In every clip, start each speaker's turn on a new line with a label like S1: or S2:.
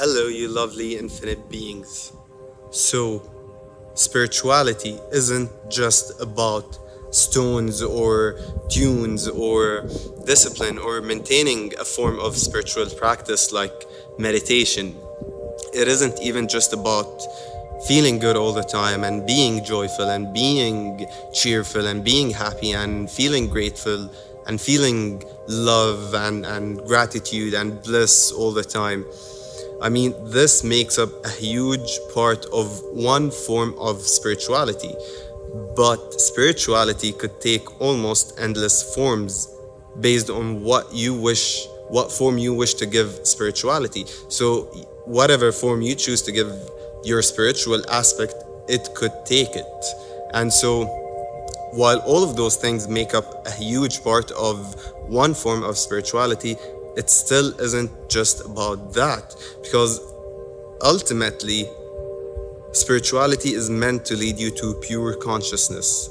S1: Hello, you lovely infinite beings. So, spirituality isn't just about stones or tunes or discipline or maintaining a form of spiritual practice like meditation. It isn't even just about feeling good all the time and being joyful and being cheerful and being happy and feeling grateful and feeling love and gratitude and bliss all the time. I mean, this makes up a huge part of one form of spirituality, but spirituality could take almost endless forms based on what form you wish to give spirituality. So, whatever form you choose to give your spiritual aspect, it could take it. And so, while all of those things make up a huge part of one form of spirituality, it still isn't just about that, because ultimately, spirituality is meant to lead you to pure consciousness.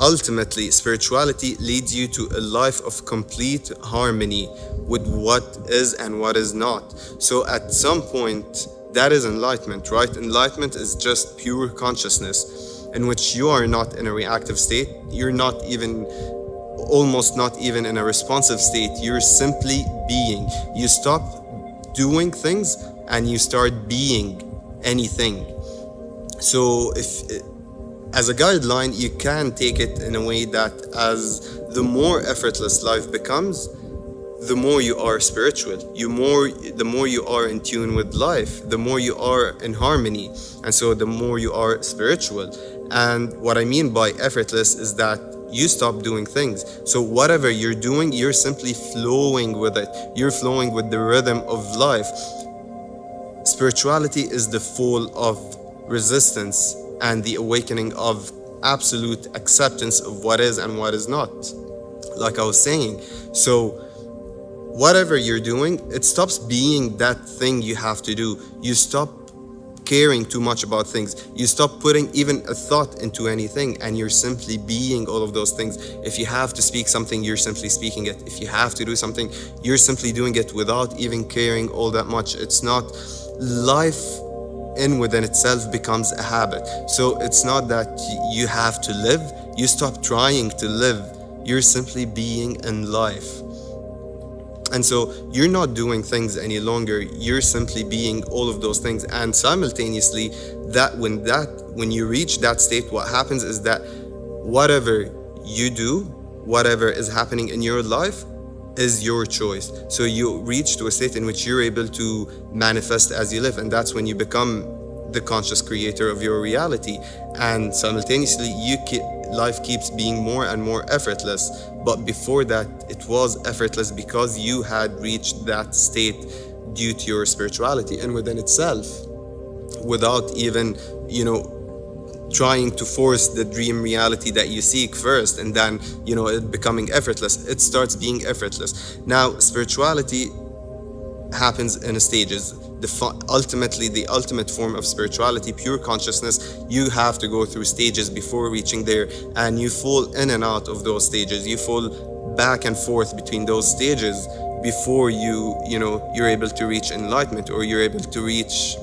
S1: Ultimately, spirituality leads you to a life of complete harmony with what is and what is not. So at some point, that is enlightenment, right? Enlightenment is just pure consciousness in which you are not in a reactive state. You're not even, almost not even in a responsive state. You're simply being. You stop doing things and you start being anything. So as a guideline, you can take it in a way that as the more effortless life becomes, the more you are spiritual. The more you are in tune with life, the more you are in harmony, and so the more you are spiritual. And what I mean by effortless is that you stop doing things. So whatever you're doing, you're simply flowing with it. You're flowing with the rhythm of life. Spirituality is the fall of resistance and the awakening of absolute acceptance of what is and what is not, like I was saying. So whatever you're doing, it stops being that thing you have to do. You stop caring too much about things. You stop putting even a thought into anything, and you're simply being all of those things. If you have to speak something, you're simply speaking it. If you have to do something, you're simply doing it without even caring all that much. It's not life in within itself becomes a habit. So it's not that you have to live. You stop trying to live. You're simply being in life. And so you're not doing things any longer. You're simply being all of those things. And simultaneously, when you reach that state, what happens is that whatever you do, whatever is happening in your life, is your choice. So you reach to a state in which you're able to manifest as you live, and that's when you become the conscious creator of your reality. And simultaneously, life keeps being more and more effortless. But before that, it was effortless because you had reached that state due to your spirituality and within itself, without even, trying to force the dream reality that you seek first, and then it becoming effortless. It starts being effortless. Now spirituality happens in stages. Ultimately, the ultimate form of spirituality, pure consciousness, you have to go through stages before reaching there, and you fall in and out of those stages. You fall back and forth between those stages before you're able to reach enlightenment, or you're able to reach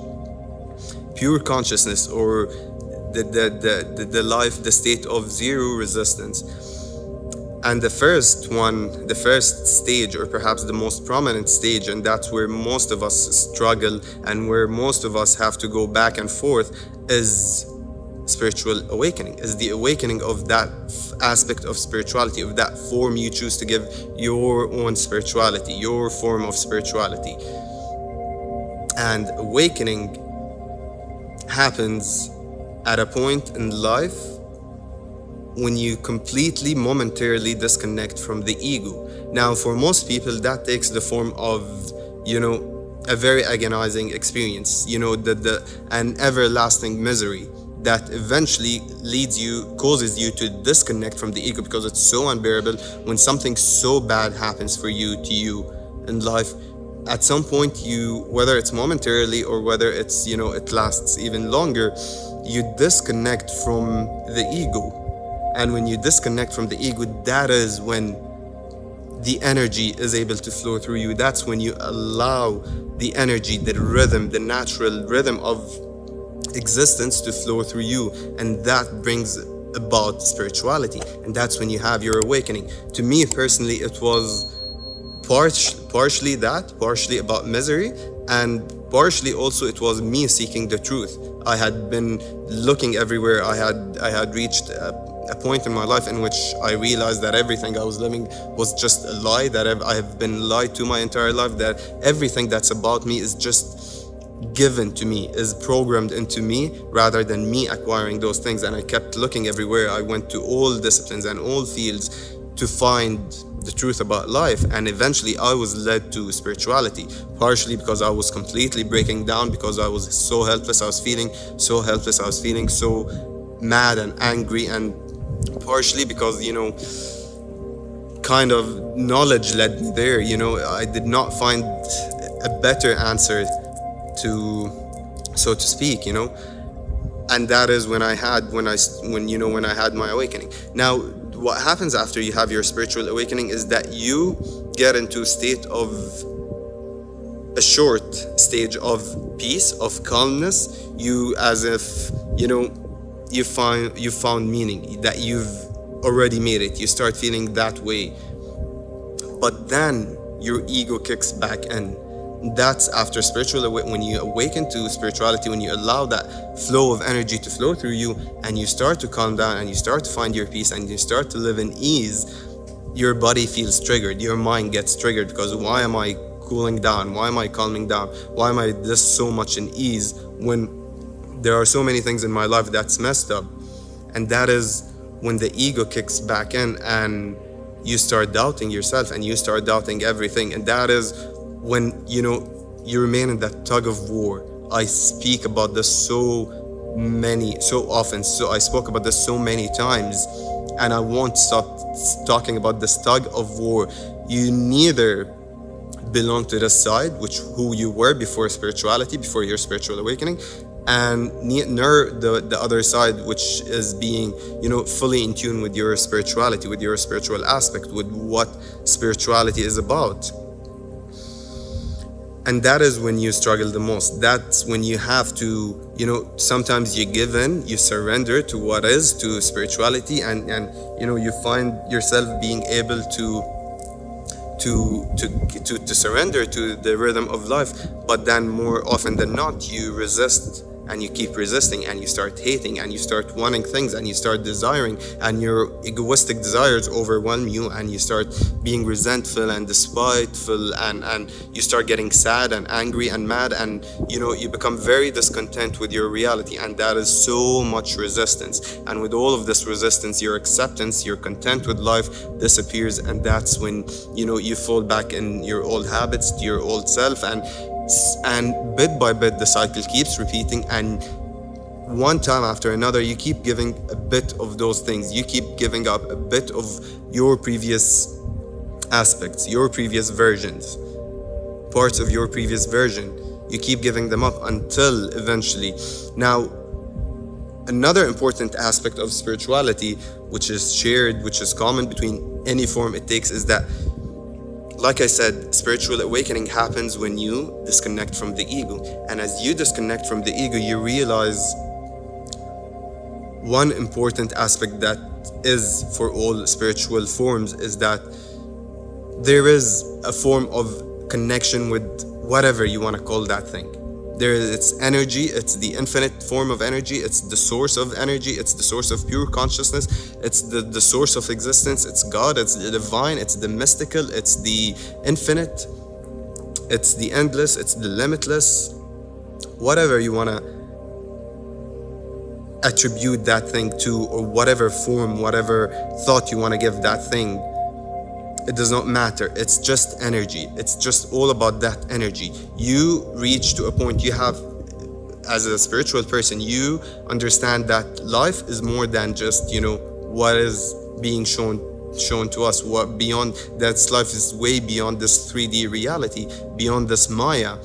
S1: pure consciousness, or the life, the state of zero resistance. And the first stage, or perhaps the most prominent stage, and that's where most of us struggle and where most of us have to go back and forth, is spiritual awakening, is the awakening of that aspect of spirituality, of that form you choose to give your own spirituality, your form of spirituality. And awakening happens at a point in life when you completely momentarily disconnect from the ego. Now, for most people, that takes the form of, a very agonizing experience, an everlasting misery that eventually causes you to disconnect from the ego, because it's so unbearable when something so bad happens to you in life. At some point, whether it's momentarily or whether it's, it lasts even longer, you disconnect from the ego. And when you disconnect from the ego, that is when the energy is able to flow through you. That's when you allow the energy, the rhythm, the natural rhythm of existence to flow through you, and that brings about spirituality. And that's when you have your awakening. To me personally, it was partially about misery, and partially also it was me seeking the truth. I had been looking everywhere. I had reached a point in my life in which I realized that everything I was living was just a lie, that I have been lied to my entire life, that everything that's about me is just given to me, is programmed into me, rather than me acquiring those things. And I kept looking everywhere. I went to all disciplines and all fields to find the truth about life, and eventually I was led to spirituality, partially because I was completely breaking down, because I was so helpless. I was feeling so helpless. I was feeling so mad and angry, and partially because, kind of knowledge led me there. I did not find a better answer to, so to speak, and that is when I had my awakening. Now, what happens after you have your spiritual awakening is that you get into a short stage of peace, of calmness. You, as if, you found meaning, that you've already made it. You start feeling that way. But then your ego kicks back in. That's after when you awaken to spirituality, when you allow that flow of energy to flow through you, and you start to calm down, and you start to find your peace, and you start to live in ease. Your body feels triggered, your mind gets triggered, because why am I cooling down? Why am I calming down? Why am I just so much in ease when there are so many things in my life that's messed up? And that is when the ego kicks back in, and you start doubting yourself, and you start doubting everything. And that is when you remain in that tug of war. I speak about this so often, so I spoke about this so many times, and I won't stop talking about this tug of war. You neither belong to this side, who you were before spirituality, before your spiritual awakening, and nor the other side, which is being fully in tune with your spirituality, with your spiritual aspect, with what spirituality is about. And that is when you struggle the most. That's when you have to, sometimes you give in, you surrender to what is, to spirituality, and you find yourself being able to surrender to the rhythm of life. But then more often than not, you resist, and you keep resisting, and you start hating, and you start wanting things, and you start desiring, and your egoistic desires overwhelm you, and you start being resentful and despiteful, and you start getting sad and angry and mad, and you become very discontent with your reality. And that is so much resistance. And with all of this resistance, your acceptance, your content with life disappears. And that's when you fall back in your old habits, to your old self, and bit by bit the cycle keeps repeating, and one time after another you keep giving a bit of those things. You keep giving up a bit of your previous aspects, your previous versions, parts of your previous version. You keep giving them up until eventually. Now, another important aspect of spirituality, which is shared, which is common between any form it takes, is that, like I said, spiritual awakening happens when you disconnect from the ego. And as you disconnect from the ego, you realize one important aspect that is for all spiritual forms, is that there is a form of connection with whatever you want to call that thing. It's energy, it's the infinite form of energy, it's the source of energy, it's the source of pure consciousness, it's the source of existence, it's God, it's the divine, it's the mystical, it's the infinite, it's the endless, it's the limitless. Whatever you want to attribute that thing to, or whatever form, whatever thought you want to give that thing, it does not matter. It's just energy. It's just all about that energy. You reach to a point, you have, as a spiritual person, you understand that life is more than just, what is being shown to us. What beyond that, life is way beyond this 3D reality, beyond this Maya,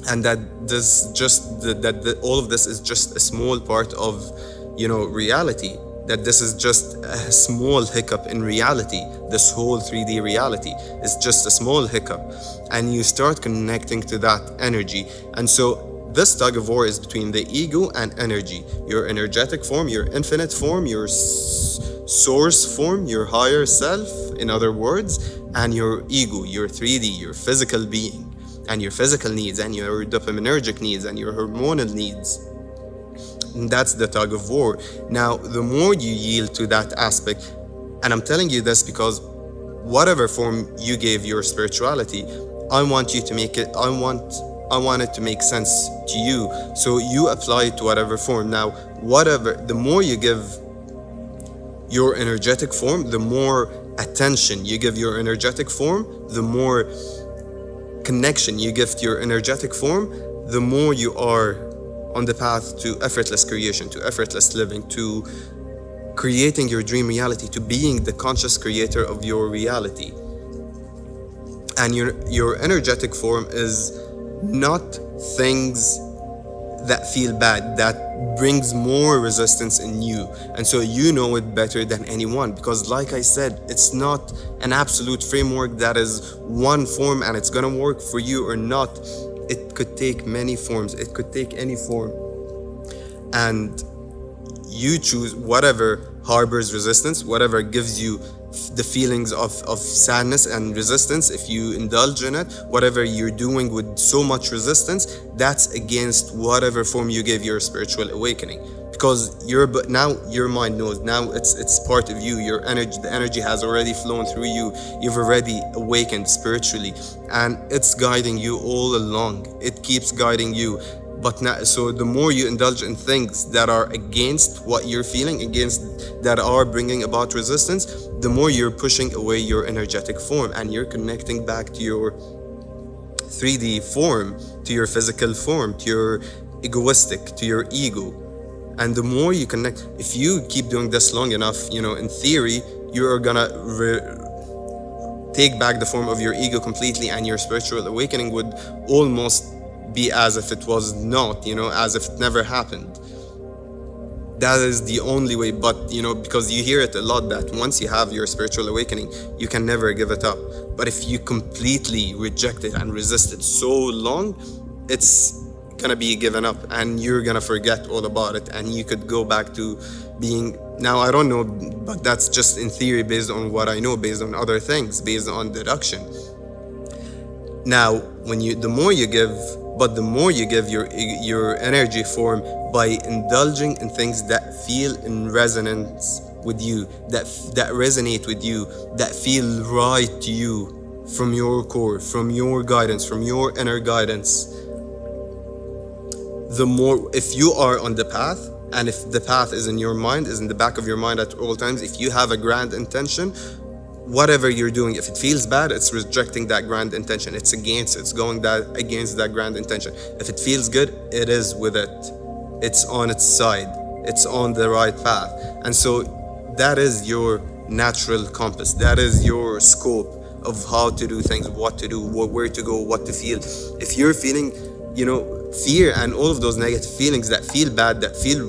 S1: and that this just that all of this is just a small part of reality. that this is just a small hiccup in reality. This whole 3D reality is just a small hiccup, and you start connecting to that energy. And so this tug of war is between the ego and energy, your energetic form, your infinite form, your source form, your higher self, in other words, and your ego, your 3D, your physical being, and your physical needs, and your dopaminergic needs, and your hormonal needs. And that's the tug of war. Now, the more you yield to that aspect, and I'm telling you this because whatever form you gave your spirituality, I want you to make it, I want it to make sense to you. So you apply it to whatever form. Now, the more you give your energetic form, the more attention you give your energetic form, the more connection you give to your energetic form, the more you are on the path to effortless creation, to effortless living, to creating your dream reality, to being the conscious creator of your reality. And your energetic form is not things that feel bad, that brings more resistance in you. And so you know it better than anyone, because like I said, it's not an absolute framework that is one form and it's gonna work for you or not. It could take many forms, it could take any form, and you choose whatever harbors resistance, whatever gives you the feelings of sadness and resistance. If you indulge in it, whatever you're doing with so much resistance, that's against whatever form you gave your spiritual awakening, because now your mind knows, now it's part of you. Your energy, the energy has already flown through you, you've already awakened spiritually, and it's guiding you all along. It keeps guiding you. But now, so the more you indulge in things that are against what you're feeling, that are bringing about resistance, the more you're pushing away your energetic form, and you're connecting back to your 3D form, to your physical form, to your egoistic, to your ego. And the more you connect, if you keep doing this long enough, in theory, you're gonna take back the form of your ego completely, and your spiritual awakening would almost be as if it was not, as if it never happened. That is the only way. But because you hear it a lot, that once you have your spiritual awakening, you can never give it up. But if you completely reject it and resist it so long, it's gonna be given up, and you're gonna forget all about it, and you could go back to being, now I don't know, but that's just in theory, based on what I know, based on other things, based on deduction. Now, the more you give your energy form by indulging in things that feel in resonance with you, that resonate with you, that feel right to you, from your core, from your guidance, from your inner guidance. The more, if you are on the path, and if the path is in your mind, is in the back of your mind at all times, if you have a grand intention, whatever you're doing, if it feels bad, it's rejecting that grand intention. It's going against that grand intention. If it feels good, it is with it. It's on its side. It's on the right path. And so that is your natural compass. That is your scope of how to do things, what to do, where to go, what to feel. If you're feeling, fear and all of those negative feelings that feel bad, that feel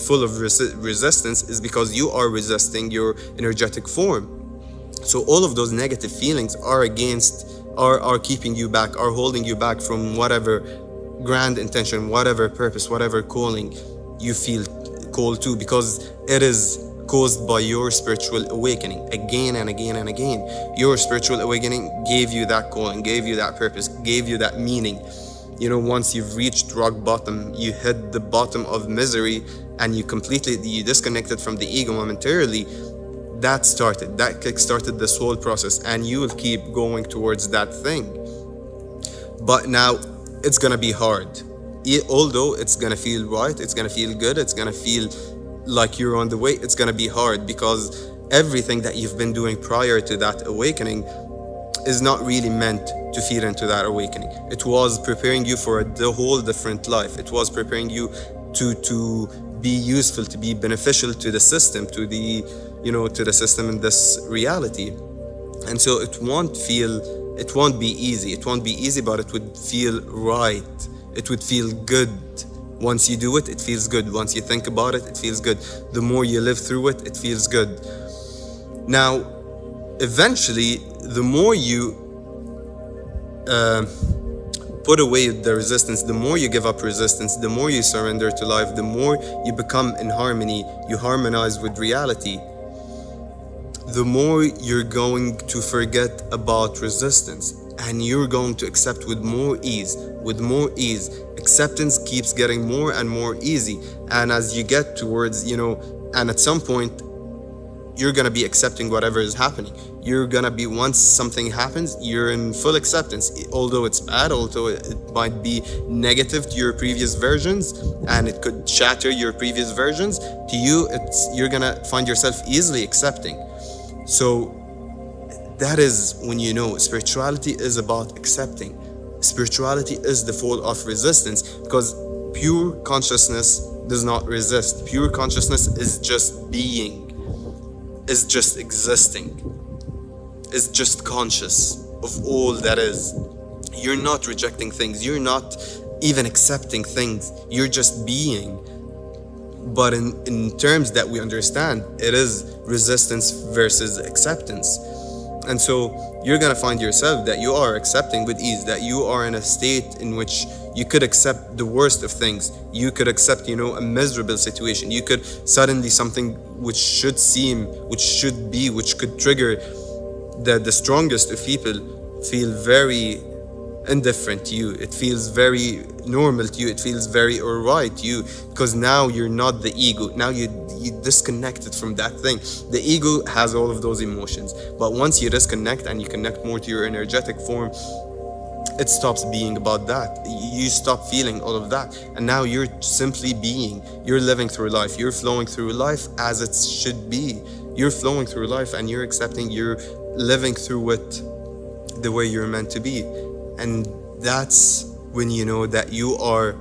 S1: full of resistance, is because you are resisting your energetic form. So all of those negative feelings are keeping you back, are holding you back from whatever grand intention, whatever purpose, whatever calling you feel called to, because it is caused by your spiritual awakening again and again and again. Your spiritual awakening gave you that calling, gave you that purpose, gave you that meaning. Once you've reached rock bottom, you hit the bottom of misery, and you disconnected from the ego momentarily, that kick-started this whole process, and you will keep going towards that thing. But now it's gonna be hard. Although it's gonna feel right, it's gonna feel good, it's gonna feel like you're on the way, it's gonna be hard, because everything that you've been doing prior to that awakening is not really meant to feed into that awakening. It was preparing you for the whole different life. It was preparing you to be useful, to be beneficial to the system, to the system in this reality. And so it won't be easy, but it would feel right, it would feel good, Once you do it, it feels good. Once you think about it, it feels good. The more you live through it, it feels good. Now, eventually, the more you put away the resistance, the more you give up resistance, the more you surrender to life, the more you become in harmony, you harmonize with reality, the more you're going to forget about resistance, and you're going to accept with more ease. With more ease, acceptance keeps getting more and more easy. And as you get towards, and at some point, you're gonna be accepting whatever is happening. You're gonna be, once something happens, you're in full acceptance. Although it's bad, although it might be negative to your previous versions, and it could shatter your previous versions, to you, you're gonna find yourself easily accepting. So that is when spirituality is about accepting. Spirituality is the fall of resistance, because pure consciousness does not resist. Pure consciousness is just being, is just existing, is just conscious of all that is. You're not rejecting things, you're not even accepting things, you're just being. But in terms that we understand, it is resistance versus acceptance. And so you're gonna find yourself that you are accepting with ease, that you are in a state in which you could accept the worst of things. You could accept, a miserable situation. You could suddenly, something which should seem, which should be, which could trigger the strongest of people, feel very indifferent to you. It feels very normal to you. It feels very alright to you, because now you're not the ego. Now you disconnected from that thing. The ego has all of those emotions, but once you disconnect and you connect more to your energetic form, it stops being about that. You stop feeling all of that, and now you're simply being. You're living through life. You're flowing through life as it should be. You're flowing through life and you're accepting. You're living through it the way you're meant to be. And that's when you know that you are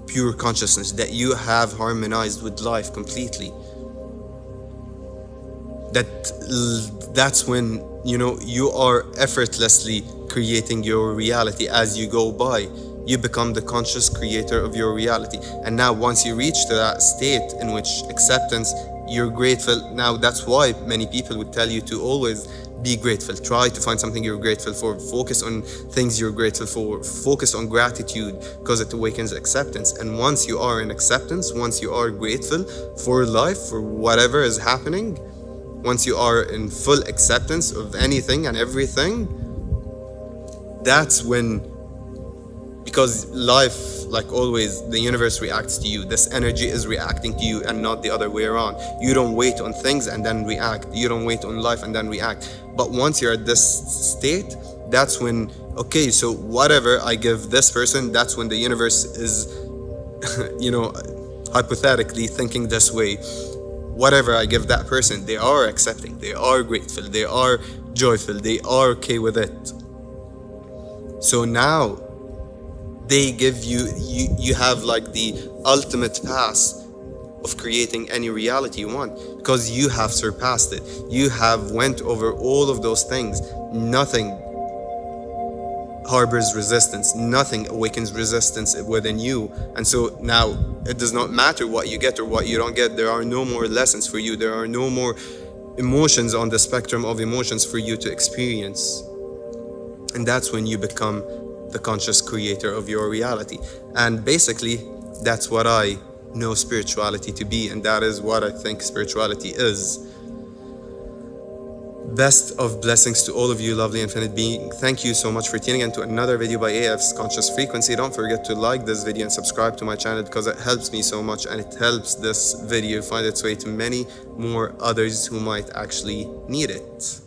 S1: pure consciousness, that you have harmonized with life completely. That's when you are effortlessly creating your reality as you go by. You become the conscious creator of your reality. And now once you reach to that state in which acceptance, you're grateful. Now that's why many people would tell you to always be grateful. Try to find something you're grateful for. Focus on things you're grateful for. Focus on gratitude, because it awakens acceptance. And once you are in acceptance, once you are grateful for life, for whatever is happening, once you are in full acceptance of anything and everything, that's when, because life, like always, the universe reacts to you. This energy is reacting to you and not the other way around. You don't wait on things and then react. You don't wait on life and then react. But once you're at this state, that's when, okay, so whatever I give this person, that's when the universe is, hypothetically thinking this way. Whatever I give that person, they are accepting, they are grateful, they are joyful, they are okay with it. So now they give you have like the ultimate pass of creating any reality you want, because you have surpassed it. You have went over all of those things. Nothing harbors resistance, nothing awakens resistance within you. And so now it does not matter what you get or what you don't get. There are no more lessons for you. There are no more emotions on the spectrum of emotions for you to experience. And that's when you become the conscious creator of your reality. And basically, that's what I know spirituality to be, and that is what I think spirituality is. Best of blessings to all of you, lovely infinite being. Thank you so much for tuning in to another video by AF's Conscious Frequency. Don't forget to like this video and subscribe to my channel, because it helps me so much, and it helps this video find its way to many more others who might actually need it.